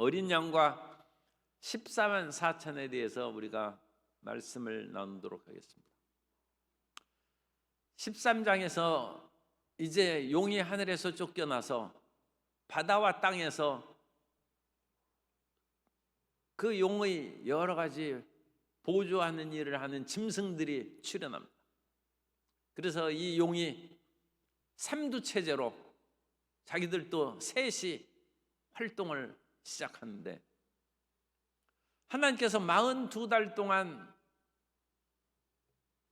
어린 양과 14만 4천에 대해서 우리가 말씀을 나누도록 하겠습니다. 13장에서 이제 용이 하늘에서 쫓겨나서 바다와 땅에서 그 용의 여러 가지 보조하는 일을 하는 짐승들이 출현합니다. 그래서 이 용이 삼두체제로 자기들도 셋이 활동을 시작하는데, 하나님께서 42달 동안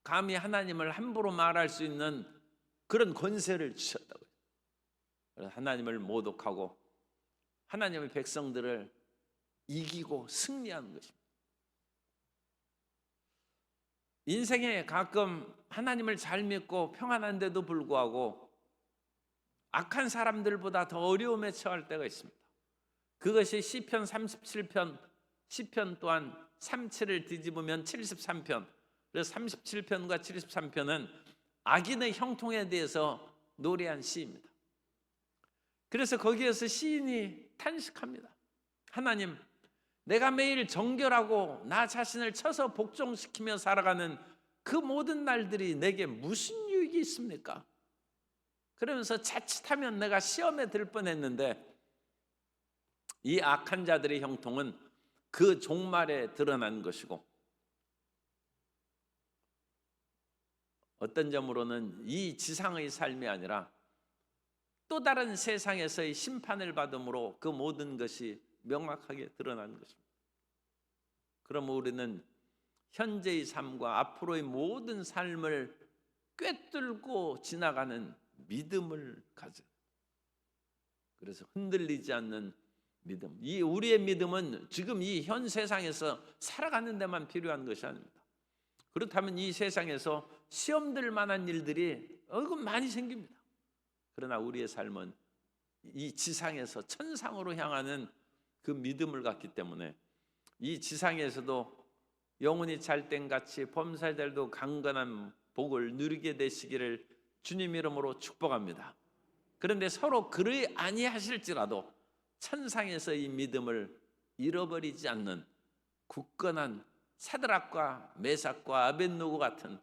감히 하나님을 함부로 말할 수 있는 그런 권세를 주셨다고요. 그래서 하나님을 모독하고 하나님의 백성들을 이기고 승리하는 것입니다. 인생에 가끔 하나님을 잘 믿고 평안한데도 불구하고 악한 사람들보다 더 어려움에 처할 때가 있습니다. 그것이 시편 37편, 시편 또한 37을 뒤집으면 73편, 그래서 37편과 73편은 악인의 형통에 대해서 노래한 시입니다. 그래서 거기에서 시인이 탄식합니다. 하나님, 내가 매일 정결하고 나 자신을 쳐서 복종시키며 살아가는 그 모든 날들이 내게 무슨 유익이 있습니까? 그러면서 자칫하면 내가 시험에 들 뻔했는데, 이 악한 자들의 형통은 그 종말에 드러난 것이고, 어떤 점으로는 이 지상의 삶이 아니라 또 다른 세상에서의 심판을 받음으로 그 모든 것이 명확하게 드러나는 것입니다. 그러면 우리는 현재의 삶과 앞으로의 모든 삶을 꿰뚫고 지나가는 믿음을 가져. 그래서 흔들리지 않는 믿음. 이 우리의 믿음은 지금 이 현 세상에서 살아가는 데만 필요한 것이 아닙니다. 그렇다면 이 세상에서 시험될 만한 일들이 많이 생깁니다. 그러나 우리의 삶은 이 지상에서 천상으로 향하는 그 믿음을 갖기 때문에 이 지상에서도 영혼이 잘된 같이 범사자들도 강건한 복을 누리게 되시기를 주님 이름으로 축복합니다. 그런데 서로 그리 아니하실지라도 천상에서 이 믿음을 잃어버리지 않는 굳건한 사드락과 메삭과 아벳노고 같은,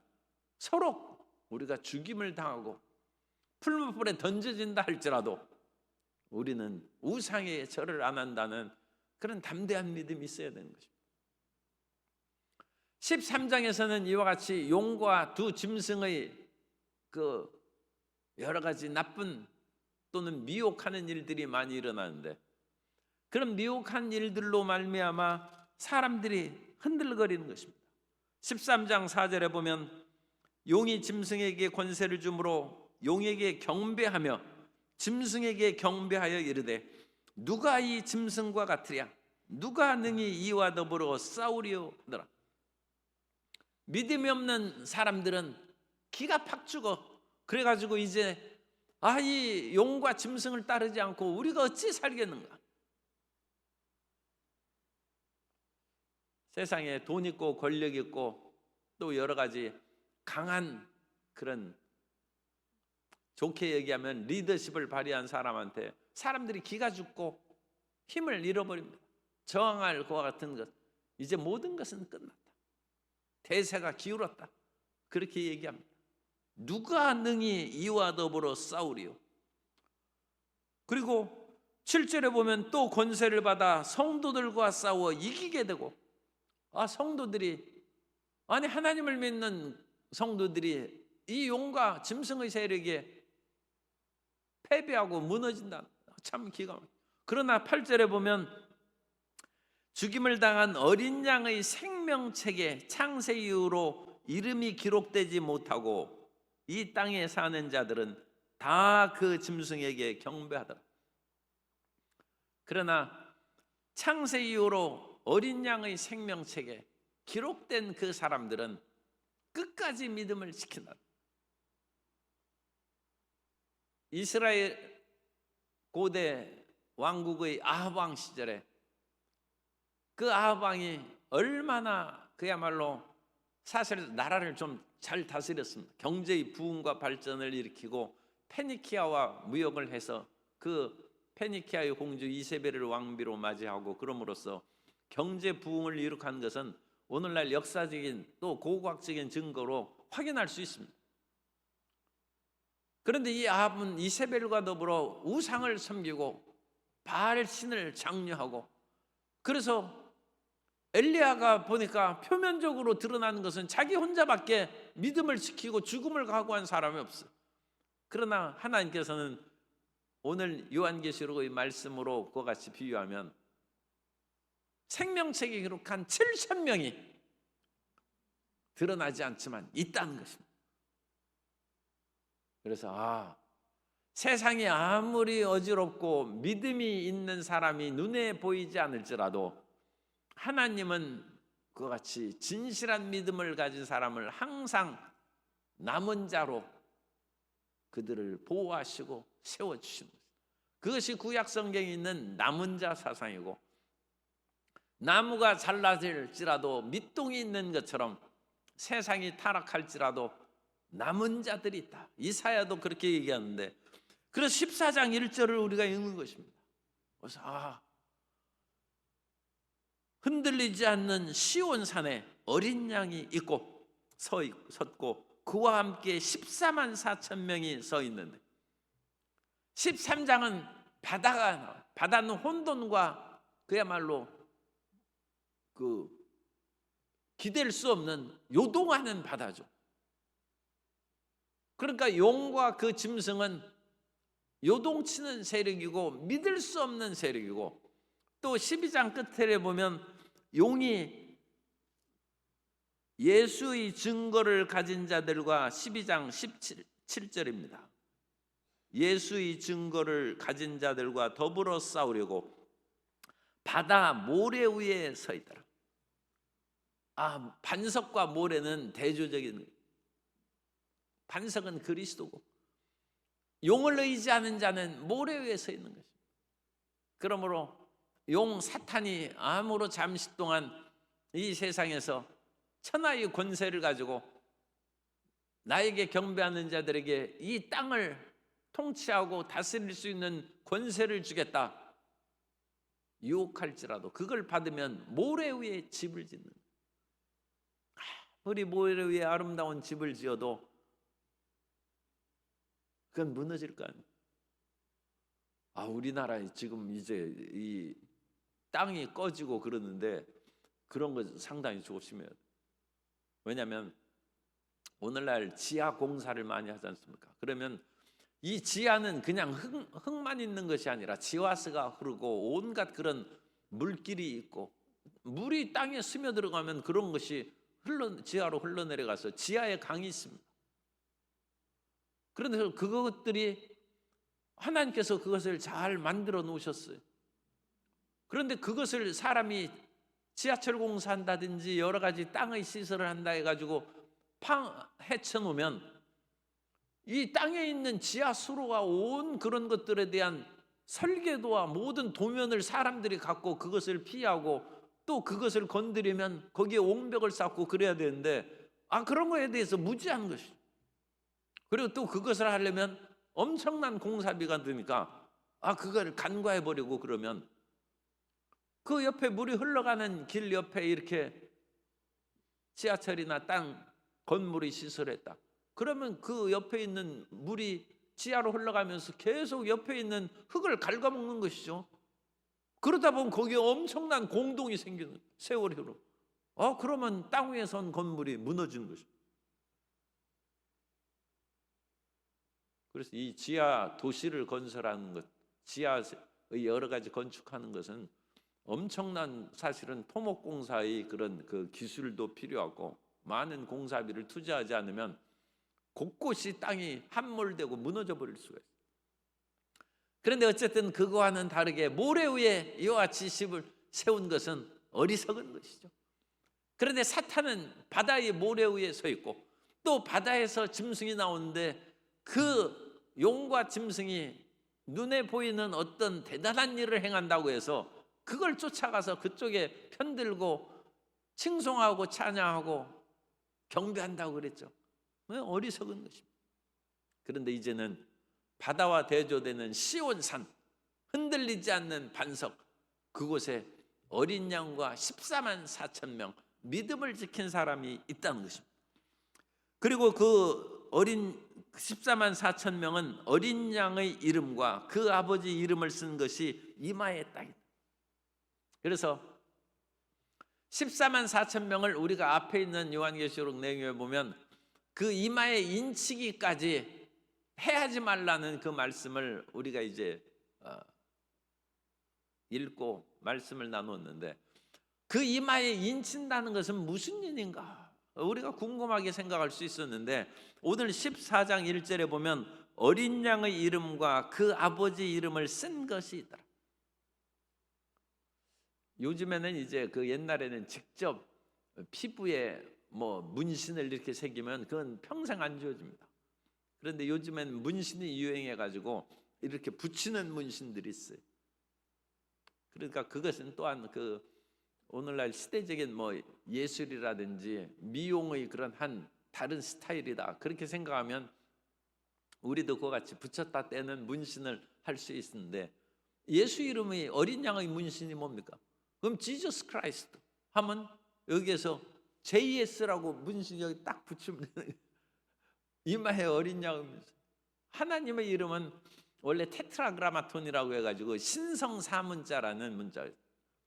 서로 우리가 죽임을 당하고 풀무불에 던져진다 할지라도 우리는 우상에 절을 안 한다는 그런 담대한 믿음이 있어야 되는 것입니다. 13장에서는 이와 같이 용과 두 짐승의 그 여러 가지 나쁜 또는 미혹하는 일들이 많이 일어나는데, 그런 미혹한 일들로 말미암아 사람들이 흔들거리는 것입니다. 13장 4절에 보면 용이 짐승에게 권세를 주므로 용에게 경배하며 짐승에게 경배하여 이르되 누가 이 짐승과 같으랴? 누가 능히 이와 더불어 싸우리요 하더라. 믿음이 없는 사람들은 기가 팍 죽어. 그래가지고 이제 이 용과 짐승을 따르지 않고 우리가 어찌 살겠는가? 세상에 돈 있고 권력 있고 또 여러 가지 강한 그런, 좋게 얘기하면 리더십을 발휘한 사람한테 사람들이 기가 죽고 힘을 잃어버립니다. 저항할 것과 같은 것, 이제 모든 것은 끝났다. 대세가 기울었다. 그렇게 얘기합니다. 누가 능히 이와 더불어 싸우리요? 그리고 7절에 보면 또 권세를 받아 성도들과 싸워 이기게 되고, 성도들이, 하나님을 믿는 성도들이 이 용과 짐승의 세력에 패배하고 무너진다. 참 기가 막혀. 그러나 8절에 보면 죽임을 당한 어린 양의 생명책에 창세 이후로 이름이 기록되지 못하고 이 땅에 사는 자들은 다 그 짐승에게 경배하더라. 그러나 창세 이후로 어린 양의 생명책에 기록된 그 사람들은 끝까지 믿음을 지킨다. 이스라엘 고대 왕국의 아합 왕 시절에 그 아합 왕이 얼마나 그야말로 사실 나라를 좀 잘 다스렸습니다. 경제의 부흥과 발전을 일으키고 페니키아와 무역을 해서 그 페니키아의 공주 이세벨을 왕비로 맞이하고 그럼으로써 경제 부흥을 이룩한 것은 오늘날 역사적인 또 고고학적인 증거로 확인할 수 있습니다. 그런데 이 아합은 이세벨과 더불어 우상을 섬기고 바알 신을 장려하고, 그래서 엘리야가 보니까 표면적으로 드러나는 것은 자기 혼자밖에 믿음을 지키고 죽음을 각오한 사람이 없어요. 그러나 하나님께서는 오늘 요한계시록의 말씀으로 그와 같이 비유하면 생명책에 기록한 7,000명이 드러나지 않지만 있다는 것입니다. 그래서 세상이 아무리 어지럽고 믿음이 있는 사람이 눈에 보이지 않을지라도 하나님은 그와 같이 진실한 믿음을 가진 사람을 항상 남은 자로 그들을 보호하시고 세워주시는 것입니다. 그것이 구약 성경에 있는 남은 자 사상이고, 나무가 잘라질지라도 밑동이 있는 것처럼 세상이 타락할지라도 남은 자들이 있다. 이사야도 그렇게 얘기하는데, 그래서 14장 1절을 우리가 읽는 것입니다. 그래서 흔들리지 않는 시온산에 어린 양이 있고 섰고 그와 함께 14만 4천 명이 서 있는데, 13장은 바다는 혼돈과 그야말로 기댈 수 없는 요동하는 바다죠. 그러니까 용과 그 짐승은 요동치는 세력이고 믿을 수 없는 세력이고, 또 12장 끝에 보면 용이 예수의 증거를 가진 자들과 12장 17절입니다. 예수의 증거를 가진 자들과 더불어 싸우려고 바다 모래 위에 서 있더라. 반석과 모래는 대조적인, 반석은 그리스도고 용을 의지하는 자는 모래 위에 서 있는 것입니다. 그러므로 용 사탄이 아무로 잠시 동안 이 세상에서 천하의 권세를 가지고 나에게 경배하는 자들에게 이 땅을 통치하고 다스릴 수 있는 권세를 주겠다 유혹할지라도 그걸 받으면 모래 위에 집을 짓는, 우리 모래 위에 아름다운 집을 지어도 그건 무너질 거 아니에요. 우리나라에 지금 이제 이 땅이 꺼지고 그러는데 그런 거 상당히 조심해야 돼요. 왜냐하면 오늘날 지하 공사를 많이 하지 않습니까? 그러면 이 지하는 그냥 흙만 있는 것이 아니라 지하수가 흐르고 온갖 그런 물길이 있고, 물이 땅에 스며들어가면 그런 것이 지하로 흘러내려가서 지하에 강이 있습니다. 그런데 그것들이 하나님께서 그것을 잘 만들어 놓으셨어요. 그런데 그것을 사람이 지하철 공사한다든지 여러 가지 땅의 시설을 한다 해가지고 해쳐 놓으면 이 땅에 있는 지하수로와 온 그런 것들에 대한 설계도와 모든 도면을 사람들이 갖고 그것을 피하고 또 그것을 건드리면 거기에 옹벽을 쌓고 그래야 되는데 그런 거에 대해서 무지한 것이죠. 그리고 또 그것을 하려면 엄청난 공사비가 드니까 그걸 간과해버리고 그러면 그 옆에 물이 흘러가는 길 옆에 이렇게 지하철이나 땅 건물이 시설했다. 그러면 그 옆에 있는 물이 지하로 흘러가면서 계속 옆에 있는 흙을 갉아먹는 것이죠. 그러다 보면 거기에 엄청난 공동이 생기는 세월호로. 그러면 땅 위에 선 건물이 무너지는 것이죠. 그래서 이 지하 도시를 건설하는 것, 지하의 여러 가지 건축하는 것은 엄청난 사실은 토목공사의 그런 그 기술도 필요하고 많은 공사비를 투자하지 않으면 곳곳이 땅이 함몰되고 무너져 버릴 수가 있어요. 그런데 어쨌든 그거와는 다르게 모래 위에 이와 같이 집을 세운 것은 어리석은 것이죠. 그런데 사탄은 바다의 모래 위에 서 있고 또 바다에서 짐승이 나오는데 그 용과 짐승이 눈에 보이는 어떤 대단한 일을 행한다고 해서 그걸 쫓아가서 그쪽에 편들고 칭송하고 찬양하고 경배한다고 그랬죠. 어리석은 것입니다. 그런데 이제는 바다와 대조되는 시온산, 흔들리지 않는 반석, 그곳에 어린 양과 14만 4천 명 믿음을 지킨 사람이 있다는 것입니다. 그리고 그 어린 14만 4천 명은 어린 양의 이름과 그 아버지 이름을 쓴 것이 이마에 딱 있다. 그래서 14만 4천 명을 우리가 앞에 있는 요한계시록 내용에 보면 그 이마에 인치기까지 해하지 말라는 그 말씀을 우리가 이제 읽고 말씀을 나눴는데, 그 이마에 인친다는 것은 무슨 일인가 우리가 궁금하게 생각할 수 있었는데, 오늘 14장 1절에 보면 어린 양의 이름과 그 아버지 이름을 쓴 것이 있더라. 요즘에는 이제 그 옛날에는 직접 피부에 뭐 문신을 이렇게 새기면 그건 평생 안 지워집니다. 그런데 요즘엔 문신이 유행해 가지고 이렇게 붙이는 문신들이 있어요. 그러니까 그것은 또한 그 오늘날 시대적인 뭐 예술이라든지 미용의 그런 한 다른 스타일이다, 그렇게 생각하면 우리도 그와 같이 붙였다 떼는 문신을 할 수 있는데, 예수 이름의 어린 양의 문신이 뭡니까? 그럼 지저스 크라이스트 하면 여기에서 JS라고 문신 여기 딱 붙이면 되는, 이마에 어린 양의 문신. 하나님의 이름은 원래 테트라그라마톤이라고 해가지고 신성 사문자라는 문자예요.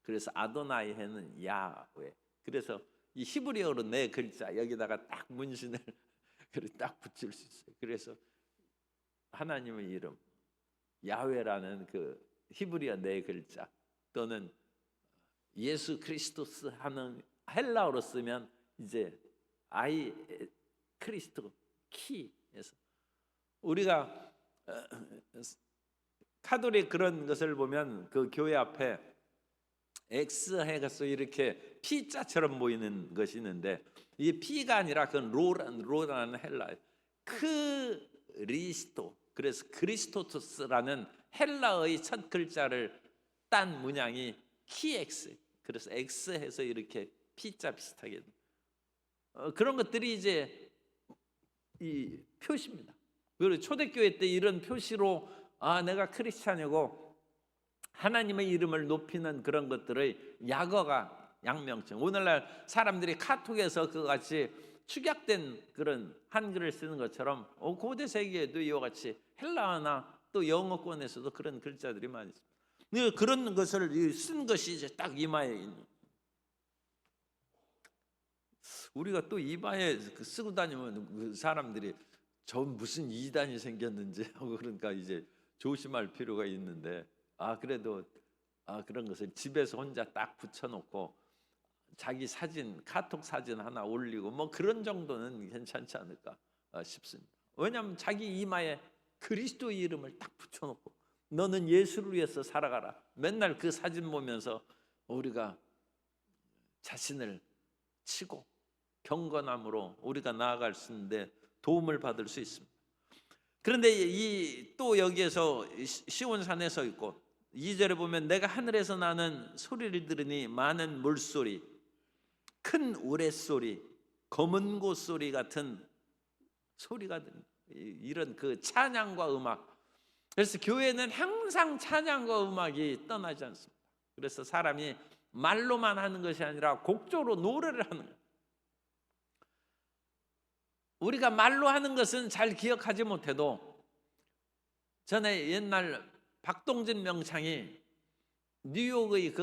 그래서 아도나이해는 야훼. 그래서 이 히브리어로 네 글자 여기다가 딱 문신을 딱 붙일 수 있어요. 그래서 하나님의 이름 야훼라는 그 히브리어 네 글자, 또는 예수 그리스도스 하는 헬라어로 쓰면 이제 아이 크리스토 키에서, 우리가 카톨릭 그런 것을 보면 그 교회 앞에 X 해서 이렇게 P자처럼 보이는 것이 있는데, 이게 P가 아니라 그건 로라는 헬라 크리스토, 그래서 그리스토토스라는 헬라의 첫 글자를 딴 문양이 키X, 그래서 X 해서 이렇게 P자 비슷하게 그런 것들이 이제 이 표시입니다. 그리고 초대교회 때 이런 표시로 내가 크리스찬이고 하나님의 이름을 높이는 그런 것들의 약어가 양명칭. 오늘날 사람들이 카톡에서 그와 같이 축약된 그런 한글을 쓰는 것처럼 고대 세계에도 이와 같이 헬라어나 또 영어권에서도 그런 글자들이 많이 있습니다. 그런 것을 쓴 것이 이제 딱 이마에 있는. 우리가 또 이마에 쓰고 다니면 그 사람들이 저 무슨 이단이 생겼는지 하고, 그러니까 이제 조심할 필요가 있는데, 그래도 그런 것을 집에서 혼자 딱 붙여놓고 자기 사진, 카톡 사진 하나 올리고 뭐 그런 정도는 괜찮지 않을까 싶습니다. 왜냐하면 자기 이마에 그리스도의 이름을 딱 붙여놓고 너는 예수를 위해서 살아가라, 맨날 그 사진 보면서 우리가 자신을 치고 경건함으로 우리가 나아갈 수 있는데 도움을 받을 수 있습니다. 그런데 또 여기에서 시온산에 서 있고 2절에 보면 내가 하늘에서 나는 소리를 들으니 많은 물소리, 큰 우레소리, 검은 고소리 같은 소리가 듭니다. 이런 그 찬양과 음악. 그래서 교회는 항상 찬양과 음악이 떠나지 않습니다. 그래서 사람이 말로만 하는 것이 아니라 곡조로 노래를 하는 거예요. 우리가 말로 하는 것은 잘 기억하지 못해도, 전에 옛날 박동진 명창이 뉴욕의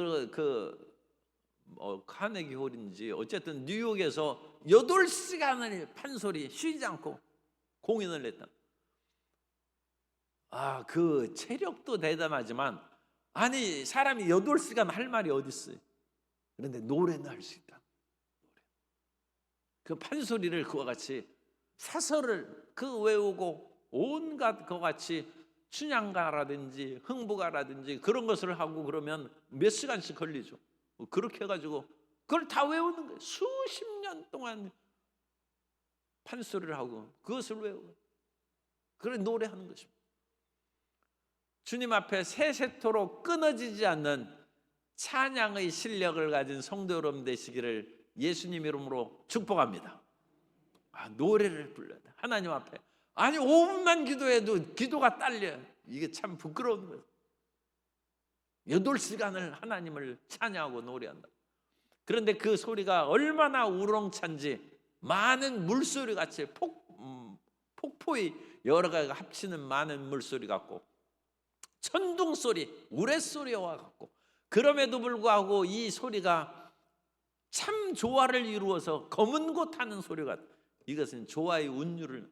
카네기 홀인지 어쨌든 뉴욕에서 8시간을 판소리 쉬지 않고 공연을 했다. 그 체력도 대단하지만 사람이 8시간 할 말이 어디 있어요. 그런데 노래는 할 수 있다. 그 판소리를 그와 같이 사설을 외우고 온갖 그와 같이 춘향가라든지 흥부가라든지 그런 것을 하고 그러면 몇 시간씩 걸리죠. 그렇게 해가지고 그걸 다 외우는 거예요. 수십 년 동안 판소리를 하고 그것을 외우고 그래 노래하는 것입니다. 주님 앞에 세세토록 끊어지지 않는 찬양의 실력을 가진 성도 여러분 되시기를 예수님 이름으로 축복합니다. 노래를 불러야 돼. 하나님 앞에 5분만 기도해도 기도가 딸려. 이게 참 부끄러운 거예요. 8시간을 하나님을 찬양하고 노래한다. 그런데 그 소리가 얼마나 우렁찬지 많은 물소리 같이 폭포의 여러 가지가 합치는 많은 물소리 같고 천둥 소리, 우레소리와 같고, 그럼에도 불구하고 이 소리가 참 조화를 이루어서 검은 곳 하는 소리 같다. 이것은 조화의 운율을,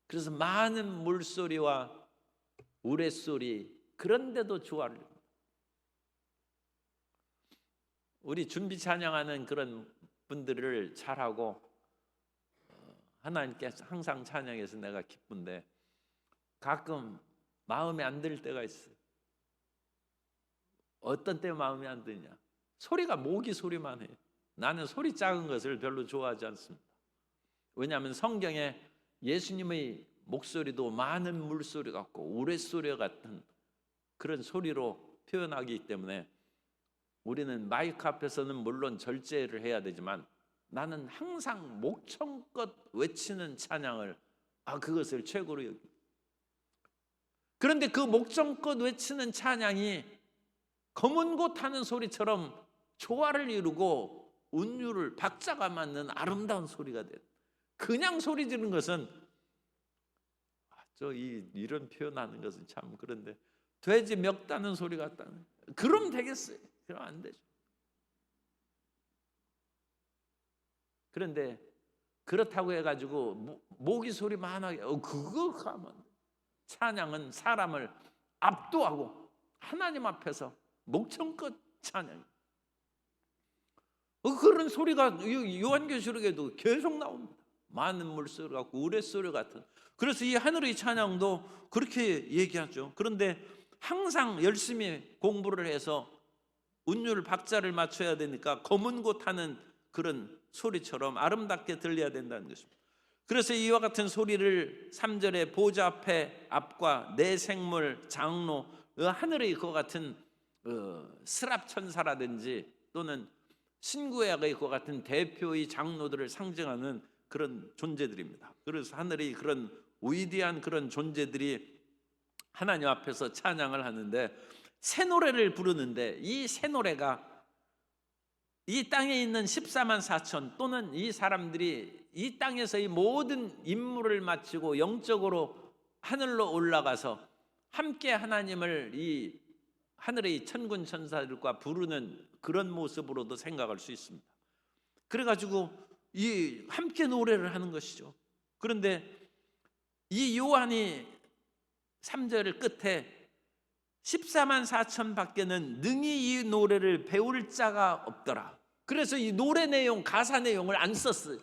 그래서 많은 물소리와 우레소리, 그런데도 조화를, 우리 준비 찬양하는 그런 분들을 잘하고 하나님께 항상 찬양해서 내가 기쁜데 가끔 마음에 안 들 때가 있어요. 어떤 때 마음에 안 드냐? 소리가 모기 소리만 해요. 나는 소리 작은 것을 별로 좋아하지 않습니다. 왜냐하면 성경에 예수님의 목소리도 많은 물소리 같고 우레소리 같은 그런 소리로 표현하기 때문에 우리는 마이크 앞에서는 물론 절제를 해야 되지만 나는 항상 목청껏 외치는 찬양을 그것을 최고로 여깁니다. 그런데 그 목청껏 외치는 찬양이 검은 곳 하는 소리처럼 조화를 이루고 운율을 박자가 맞는 아름다운 소리가 돼요. 그냥 소리 지르는 것은 이런 표현하는 것은 참 그런데 돼지 멱다는 소리 같다는, 그럼 되겠어요? 그럼 안 되죠. 그런데 그렇다고 해가지고 모기 소리 많아게 그거 가면 안 돼. 찬양은 사람을 압도하고 하나님 앞에서 목청껏 찬양. 그런 소리가 요한계시록에도 계속 나옵니다. 많은 물소리 같고 우레소리 같은. 그래서 이 하늘의 찬양도 그렇게 얘기하죠. 그런데 항상 열심히 공부를 해서 운율 박자를 맞춰야 되니까 검은 곳 하는 그런 소리처럼 아름답게 들려야 된다는 것입니다. 그래서 이와 같은 소리를 3절에 보좌 앞과 내 생물 장로 하늘의 그와 같은 스랍천사라든지 또는 신구약의 그와 같은 대표의 장로들을 상징하는 그런 존재들입니다. 그래서 하늘의 그런 위대한 그런 존재들이 하나님 앞에서 찬양을 하는데 새 노래를 부르는데, 이 새 노래가 이 땅에 있는 14만 4천 또는 이 사람들이 이 땅에서의 모든 임무를 마치고 영적으로 하늘로 올라가서 함께 하나님을 이 하늘의 천군 천사들과 부르는 그런 모습으로도 생각할 수 있습니다. 그래가지고 이 함께 노래를 하는 것이죠. 그런데 이 요한이 3절 끝에 14만 4천 밖에는 능히 이 노래를 배울 자가 없더라. 그래서 이 노래 내용, 가사 내용을 안 썼어요.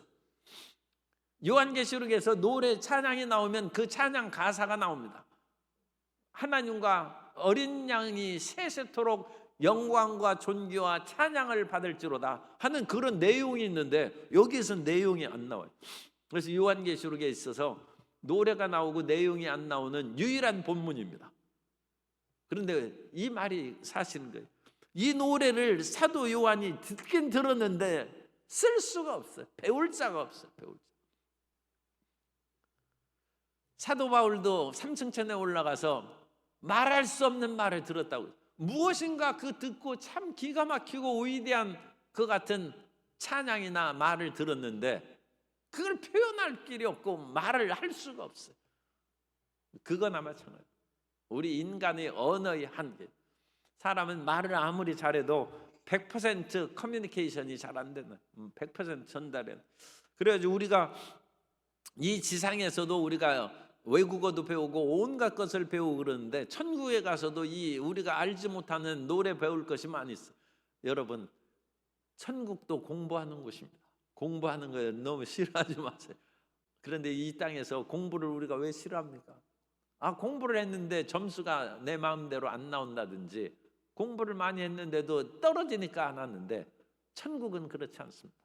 요한계시록에서 노래 찬양이 나오면 그 찬양 가사가 나옵니다. 하나님과 어린 양이 세세토록 영광과 존귀와 찬양을 받을지로다 하는 그런 내용이 있는데 여기에서 내용이 안 나와요. 그래서 요한계시록에 있어서 노래가 나오고 내용이 안 나오는 유일한 본문입니다. 그런데 이 말이 사실인 거예요. 이 노래를 사도 요한이 듣긴 들었는데 쓸 수가 없어요. 배울 자가 없어요. 배울 자. 사도 바울도 삼층천에 올라가서 말할 수 없는 말을 들었다고. 무엇인가 그 듣고 참 기가 막히고 위대한 그 같은 찬양이나 말을 들었는데 그걸 표현할 길이 없고 말을 할 수가 없어요. 그거나 마찬가지예요. 우리 인간의 언어의 한계. 사람은 말을 아무리 잘해도 100% 커뮤니케이션이 잘 안 되는, 100% 전달해. 그래가지고 우리가 이 지상에서도 우리가 외국어도 배우고 온갖 것을 배우고 그러는데 천국에 가서도 이 우리가 알지 못하는 노래 배울 것이 많이 있어요. 여러분, 천국도 공부하는 곳입니다. 공부하는 거 너무 싫어하지 마세요. 그런데 이 땅에서 공부를 우리가 왜 싫어합니까? 공부를 했는데 점수가 내 마음대로 안 나온다든지, 공부를 많이 했는데도 떨어지니까 안 하는데, 천국은 그렇지 않습니다.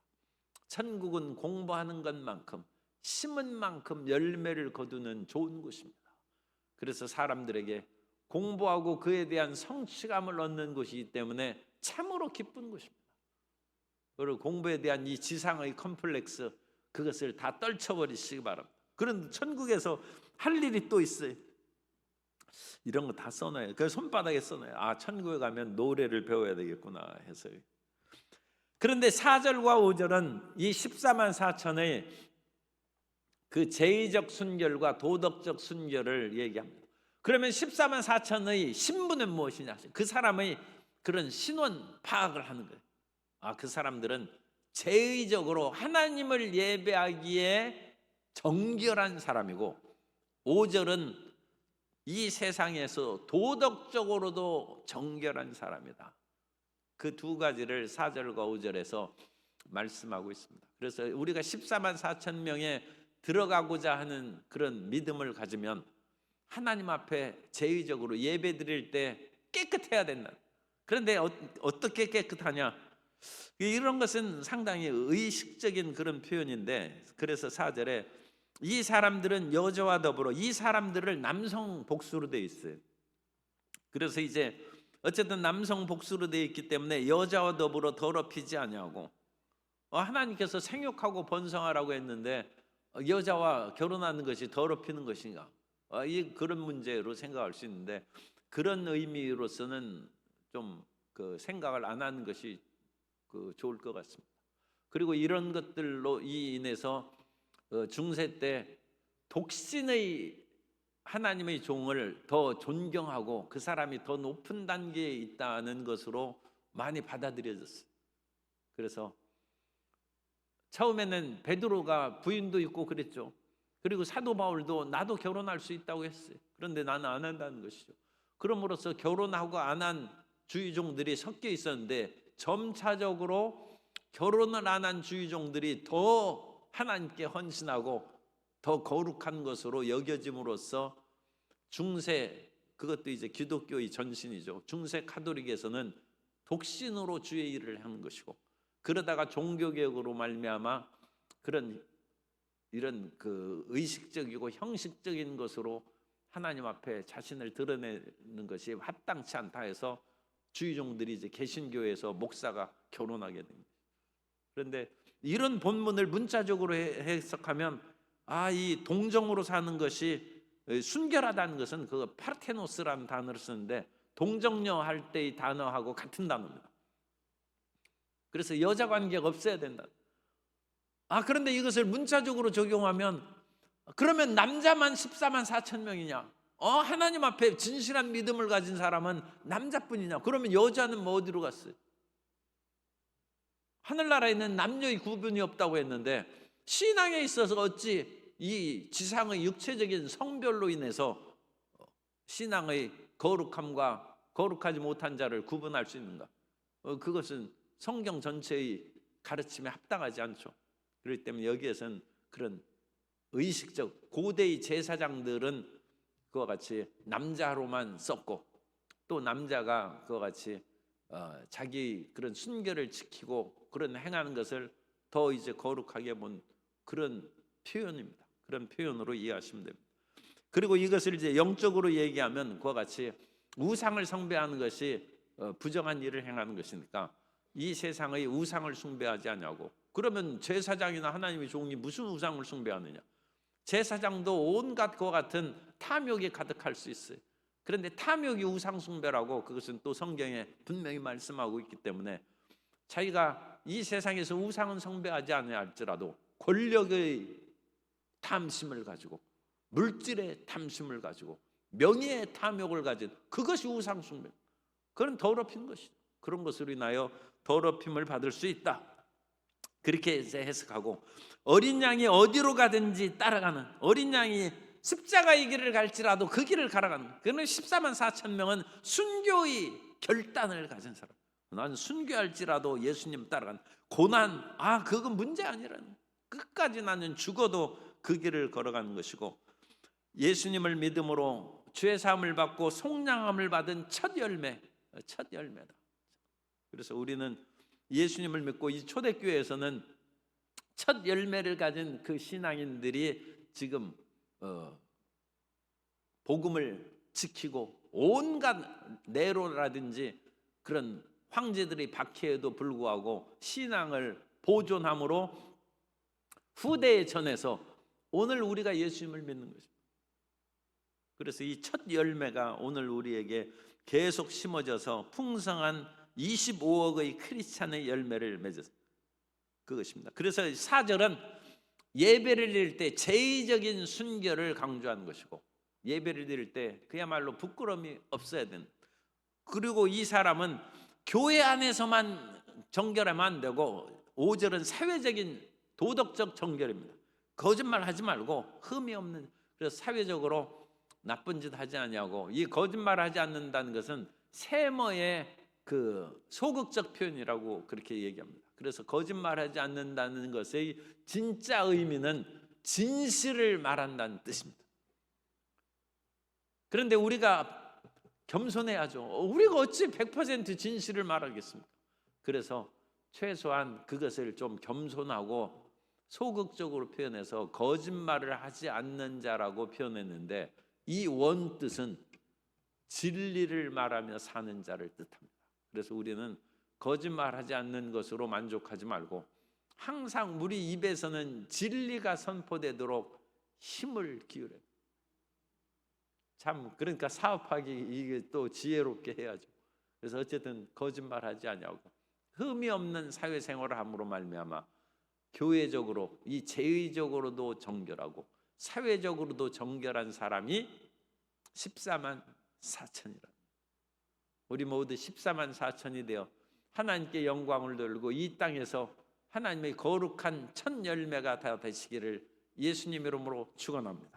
천국은 공부하는 것만큼, 심은 만큼 열매를 거두는 좋은 곳입니다. 그래서 사람들에게 공부하고 그에 대한 성취감을 얻는 곳이기 때문에 참으로 기쁜 곳입니다. 그리고 공부에 대한 이 지상의 컴플렉스, 그것을 다 떨쳐버리시기 바랍니다. 그런데 천국에서 할 일이 또 있어요. 이런 거 다 써놔요. 그 손바닥에 써놔요. 아, 천국에 가면 노래를 배워야 되겠구나 해서요. 그런데 4절과 5절은 이 14만 4천의 그 제의적 순결과 도덕적 순결을 얘기합니다. 그러면 14만 4천의 신분은 무엇이냐? 그 사람의 그런 신원 파악을 하는 거예요. 아, 그 사람들은 제의적으로 하나님을 예배하기에 정결한 사람이고, 5절은 이 세상에서 도덕적으로도 정결한 사람이다. 그 두 가지를 4절과 5절에서 말씀하고 있습니다. 그래서 우리가 14만 4천 명에 들어가고자 하는 그런 믿음을 가지면 하나님 앞에 제의적으로 예배 드릴 때 깨끗해야 된다. 그런데 어떻게 깨끗하냐? 이런 것은 상당히 의식적인 그런 표현인데, 그래서 4절에 이 사람들은 여자와 더불어, 이 사람들을 남성 복수로 되어 있어요. 그래서 이제 어쨌든 남성 복수로 되어 있기 때문에 여자와 더불어 더럽히지 아니하고, 하나님께서 생육하고 번성하라고 했는데 여자와 결혼하는 것이 더럽히는 것인가? 그런 문제로 생각할 수 있는데, 그런 의미로서는 좀 그 생각을 안 하는 것이 좋을 것 같습니다. 그리고 이런 것들로 인해서 중세 때 독신의 하나님의 종을 더 존경하고 그 사람이 더 높은 단계에 있다는 것으로 많이 받아들여졌어요. 그래서 처음에는 베드로가 부인도 있고 그랬죠. 그리고 사도 바울도 나도 결혼할 수 있다고 했어요. 그런데 나는 안 한다는 것이죠. 그럼으로써 결혼하고 안 한 주의종들이 섞여 있었는데, 점차적으로 결혼을 안 한 주의종들이 더 하나님께 헌신하고 더 거룩한 것으로 여겨짐으로써 중세, 그것도 이제 기독교의 전신이죠. 중세 카톨릭에서는 독신으로 주의 일을 하는 것이고, 그러다가 종교개혁으로 말미암아 이런 그 의식적이고 형식적인 것으로 하나님 앞에 자신을 드러내는 것이 합당치 않다 해서 주의종들이 이제 개신교에서 목사가 결혼하게 됩니다. 그런데 이런 본문을 문자적으로 해석하면, 이 동정으로 사는 것이 순결하다는 것은 그 파르테노스라는 단어를 쓰는데 동정녀 할 때의 단어하고 같은 단어입니다. 그래서 여자 관계가 없어야 된다. 그런데 이것을 문자적으로 적용하면, 그러면 남자만 14만 4천 명이냐? 하나님 앞에 진실한 믿음을 가진 사람은 남자뿐이냐? 그러면 여자는 뭐 어디로 갔어요? 하늘나라에는 남녀의 구분이 없다고 했는데, 신앙에 있어서 어찌 이 지상의 육체적인 성별로 인해서 신앙의 거룩함과 거룩하지 못한 자를 구분할 수 있는가? 그것은 성경 전체의 가르침에 합당하지 않죠. 그렇기 때문에 여기에서는 그런 의식적, 고대의 제사장들은 그와 같이 남자로만 썼고, 또 남자가 그와 같이 자기 그런 순결을 지키고 그런 행하는 것을 더 이제 거룩하게 본 그런 표현입니다. 그런 표현으로 이해하시면 됩니다. 그리고 이것을 이제 영적으로 얘기하면 그와 같이 우상을 숭배하는 것이 부정한 일을 행하는 것이니까, 이 세상의 우상을 숭배하지 않냐고. 그러면 제사장이나 하나님의 종이 무슨 우상을 숭배하느냐? 제사장도 온갖 그와 같은 탐욕이 가득할 수 있어요. 그런데 탐욕이 우상 숭배라고, 그것은 또 성경에 분명히 말씀하고 있기 때문에, 자기가 이 세상에서 우상은 숭배하지 않냐 할지라도 권력의 탐심을 가지고, 물질의 탐심을 가지고, 명예의 탐욕을 가진 그것이 우상 숭배, 그건 더럽힌 것이죠. 그런 것으로 인하여 더럽힘을 받을 수 있다, 그렇게 해석하고, 어린 양이 어디로 가든지 따라가는, 어린 양이 십자가의 길을 갈지라도 그 길을 가라가는, 그는 14만 4천 명은 순교의 결단을 가진 사람. 나는 순교할지라도 예수님 따라가는 고난, 그건 문제 아니라는, 끝까지 나는 죽어도 그 길을 걸어가는 것이고, 예수님을 믿음으로 죄 사함을 받고 속량함을 받은 첫 열매다. 그래서 우리는 예수님을 믿고 이 초대교회에서는 첫 열매를 가진 그 신앙인들이 지금 복음을 지키고, 온갖 네로라든지 그런 황제들의 박해에도 불구하고 신앙을 보존함으로 후대에 전해서 오늘 우리가 예수님을 믿는 것입니다. 그래서 이 첫 열매가 오늘 우리에게 계속 심어져서 풍성한 25억의 크리스찬의 열매를 맺었습니다. 그것입니다. 그래서 4절은 예배를 드릴 때 제의적인 순결을 강조하는 것이고, 예배를 드릴 때 그야말로 부끄러움이 없어야 된다. 그리고 이 사람은 교회 안에서만 정결하면 안 되고, 5절은 사회적인 도덕적 정결입니다. 거짓말하지 말고 흠이 없는, 그래서 사회적으로 나쁜 짓 하지 않냐고. 이 거짓말하지 않는다는 것은 세머의 그 소극적 표현이라고 그렇게 얘기합니다. 그래서 거짓말하지 않는다는 것의 진짜 의미는 진실을 말한다는 뜻입니다. 그런데 우리가 겸손해야죠. 우리가 어찌 100% 진실을 말하겠습니까? 그래서 최소한 그것을 좀 겸손하고 소극적으로 표현해서 거짓말을 하지 않는 자라고 표현했는데, 이 원뜻은 진리를 말하며 사는 자를 뜻합니다. 그래서 우리는 거짓말하지 않는 것으로 만족하지 말고 항상 우리 입에서는 진리가 선포되도록 힘을 기울여요. 참, 그러니까 사업하기 이게 또 지혜롭게 해야죠. 그래서 어쨌든 거짓말하지 않냐고, 흠이 없는 사회생활을 함으로 말미암아 교회적으로 이 제의적으로도 정결하고 사회적으로도 정결한 사람이 14만 4천이라. 우리 모두 14만 4천이 되어 하나님께 영광을 돌리고 이 땅에서 하나님의 거룩한 첫 열매가 다 되시기를 예수님 이름으로 축원합니다.